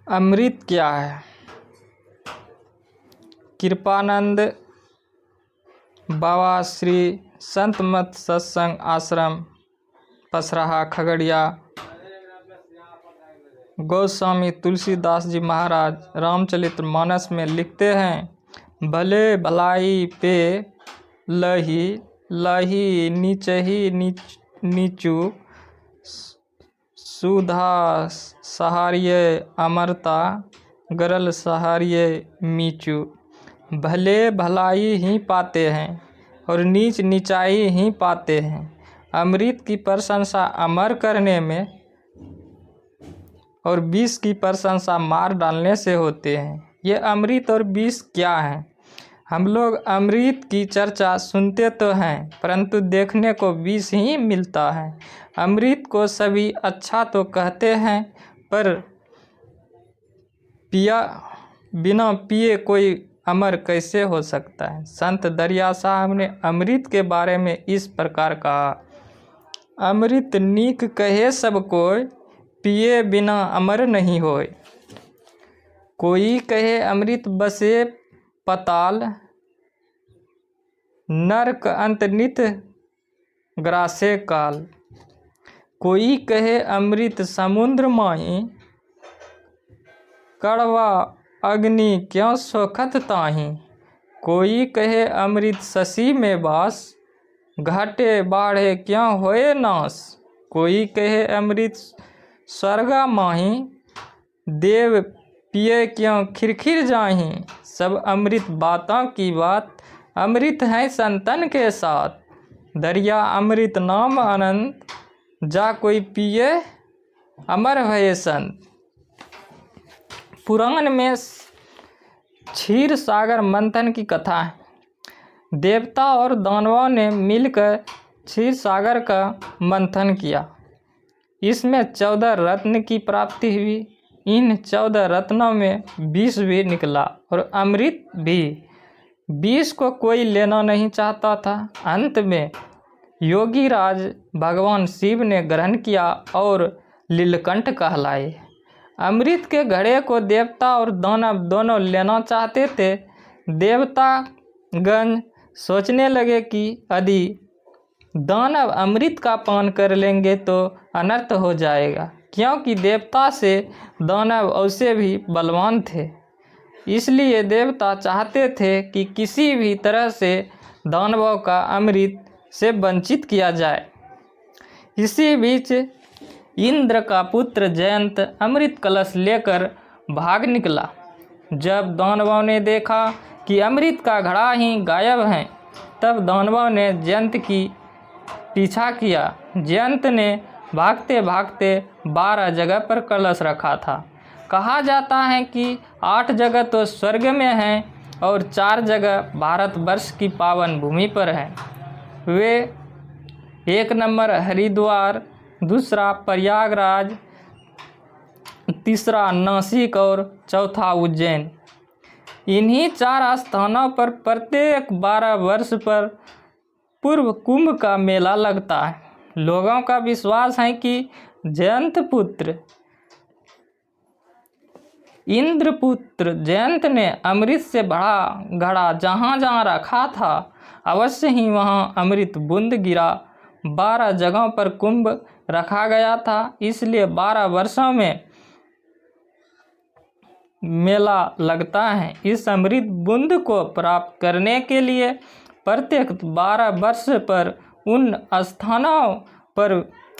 अमृत क्या है? कृपानंद बाबा श्री संत मत सत्संग आश्रम पसराहा खगड़िया गोस्वामी तुलसीदास जी महाराज रामचरितमानस में लिखते हैं, भले भलाई पे लही लही नीचही नीचू सुधा सहारिय अमरता गरल सहारिय मीचू। भले भलाई ही पाते हैं और नीच नीचाई ही पाते हैं। अमृत की प्रशंसा अमर करने में और विष की प्रशंसा मार डालने से होते हैं। ये अमृत और विष क्या है? हम लोग अमृत की चर्चा सुनते तो हैं, परंतु देखने को विष ही मिलता है। अमृत को सभी अच्छा तो कहते हैं, पर बिना पिए कोई अमर कैसे हो सकता है? संत दरिया साहब ने अमृत के बारे में इस प्रकार कहा, अमृत नीक कहे सब कोई, पिए बिना अमर नहीं होय। कोई कहे अमृत बसे पताल, नरक अंत नित ग्रासे काल। कोई कहे अमृत समुद्र माही, कड़वा अग्नि क्यों सोखत ताही। कोई कहे अमृत शशि में वास, घाटे बाढ़े क्यों होए नाश। कोई कहे अमृत स्वर्गा माही, देव पिए क्यों खिरखिर जाही। सब अमृत बातों की बात, अमृत है संतन के साथ। दरिया अमृत नाम अनंत, जा कोई पिए अमर भये संत। पुराण में क्षीर सागर मंथन की कथा है। देवता और दानवों ने मिलकर क्षीर सागर का मंथन किया। इसमें 14 रत्न की प्राप्ति हुई। इन 14 रत्नों में विष भी निकला और अमृत भी। विष को कोई लेना नहीं चाहता था। अंत में योगी राज भगवान शिव ने ग्रहण किया और नीलकंठ कहलाए। अमृत के घड़े को देवता और दानव दोनों लेना चाहते थे। देवतागण सोचने लगे कि यदि दानव अमृत का पान कर लेंगे तो अनर्थ हो जाएगा, क्योंकि देवता से दानव अवश्य भी बलवान थे। इसलिए देवता चाहते थे कि किसी भी तरह से दानवों का अमृत से वंचित किया जाए। इसी बीच इंद्र का पुत्र जयंत अमृत कलश लेकर भाग निकला। जब दानवों ने देखा कि अमृत का घड़ा ही गायब है, तब दानवों ने जयंत की पीछा किया। जयंत ने भागते भागते 12 जगह पर कलश रखा था। कहा जाता है कि 8 जगह तो स्वर्ग में हैं और 4 जगह भारतवर्ष की पावन भूमि पर हैं। वे 1 नंबर हरिद्वार, दूसरा प्रयागराज, तीसरा नासिक और चौथा उज्जैन। इन्हीं 4 स्थानों पर प्रत्येक 12 वर्ष पर पूर्व कुंभ का मेला लगता है। लोगों का विश्वास है कि जयंत पुत्र इंद्रपुत्र जयंत ने अमृत से भरा घड़ा जहाँ जहाँ रखा था, अवश्य ही वहाँ अमृत बूंद गिरा। 12 जगहों पर कुंभ रखा गया था, इसलिए 12 वर्षों में मेला लगता है। इस अमृत बूंद को प्राप्त करने के लिए प्रत्येक 12 वर्ष पर उन स्थानों पर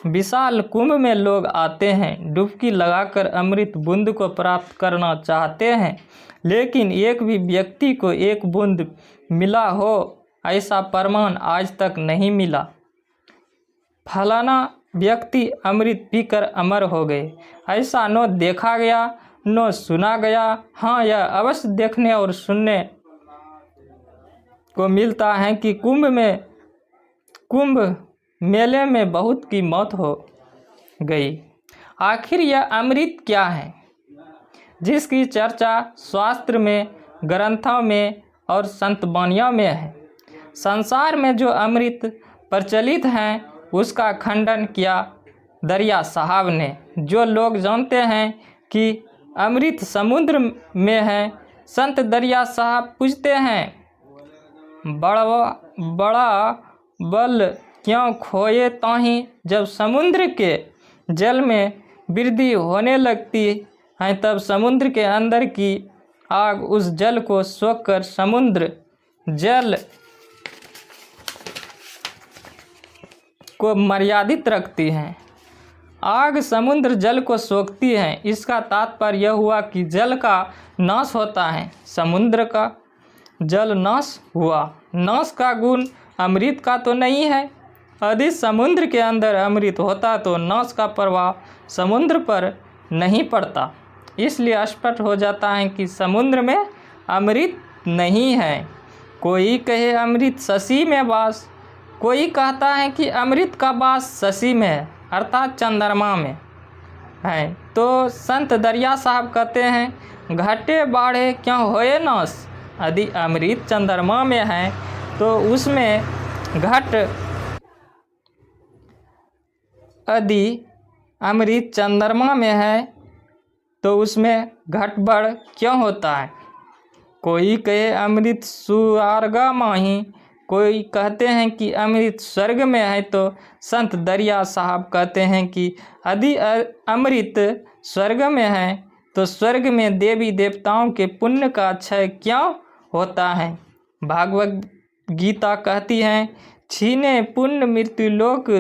विशाल कुंभ में लोग आते हैं। डुबकी लगाकर अमृत बूंद को प्राप्त करना चाहते हैं, लेकिन एक भी व्यक्ति को एक बूंद मिला हो ऐसा प्रमाण आज तक नहीं मिला। फलाना व्यक्ति अमृत पीकर अमर हो गए, ऐसा न देखा गया न सुना गया। हाँ, यह अवश्य देखने और सुनने को मिलता है कि कुंभ मेले में बहुत की मौत हो गई। आखिर यह अमृत क्या है, जिसकी चर्चा शास्त्र में, ग्रंथों में और संत वाणियों में है? संसार में जो अमृत प्रचलित हैं उसका खंडन किया दरिया साहब ने। जो लोग जानते हैं कि अमृत समुद्र में है। संत दरिया साहब पूछते हैं, बड़ा बल क्यों खोए ताहीं। जब समुद्र के जल में वृद्धि होने लगती है तब समुद्र के अंदर की आग उस जल को सोखकर समुद्र जल को मर्यादित रखती है। आग समुद्र जल को सोखती है। इसका तात्पर्य यह हुआ कि जल का नाश होता है, समुद्र का जल नाश हुआ। नाश का गुण अमृत का तो नहीं है। यदि समुद्र के अंदर अमृत होता तो नाश का प्रभाव समुद्र पर नहीं पड़ता। इसलिए स्पष्ट हो जाता है कि समुद्र में अमृत नहीं है। कोई कहे अमृत शशि में वास, कोई कहता है कि अमृत का वास शशि में है अर्थात चंद्रमा में है। तो संत दरिया साहब कहते हैं, घटे बाढ़े क्यों होए नाश। यदि अमृत चंद्रमा में है तो उसमें घट, यदि अमृत चंद्रमा में है तो उसमें घट बढ़ क्यों होता है। कोई कहे अमृत सुआरगा माही, कोई कहते हैं कि अमृत स्वर्ग में है। तो संत दरिया साहब कहते हैं कि यदि अमृत स्वर्ग में है तो स्वर्ग में देवी देवताओं के पुण्य का क्षय क्यों होता है। भागवत गीता कहती है, छीने पुण्य मृत्यु लोक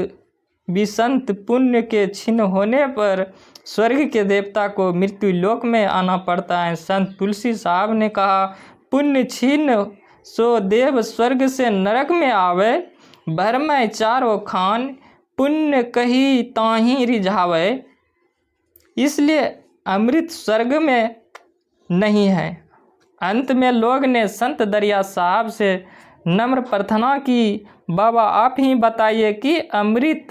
विसंत। पुण्य के छीन होने पर स्वर्ग के देवता को मृत्यु लोक में आना पड़ता है। संत तुलसी साहब ने कहा, पुण्य छीन सो देव स्वर्ग से नरक में आवे। भरमय चारों खान पुण्य कही ताही रिझावे। इसलिए अमृत स्वर्ग में नहीं है। अंत में लोग ने संत दरिया साहब से नम्र प्रार्थना की, बाबा आप ही बताइए कि अमृत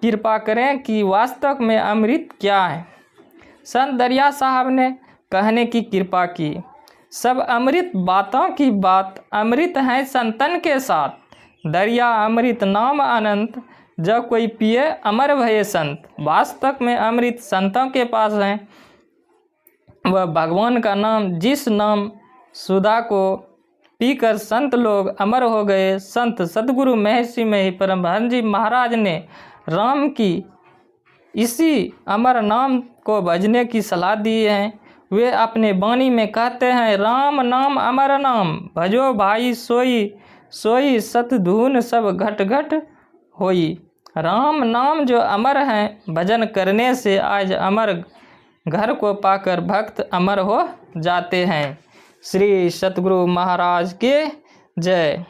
कृपा करें कि वास्तव में अमृत क्या है। संत दरिया साहब ने कहने की कृपा की, सब अमृत बातों की बात अमृत है संतन के साथ। दरिया अमृत नाम अनंत, जब कोई पिए अमर भये संत। वास्तव में अमृत संतों के पास है। वह भगवान का नाम, जिस नाम सुधा को पीकर संत लोग अमर हो गए। संत सद्गुरु महर्षि में ही परमहंस जी महाराज ने राम की इसी अमर नाम को भजने की सलाह दी है। वे अपने वाणी में कहते हैं, राम नाम अमर नाम, भजो भाई सोई सोई सतधून सब घट घट होई। राम नाम जो अमर है, भजन करने से आज अमर घर को पाकर भक्त अमर हो जाते हैं। श्री सतगुरु महाराज के जय।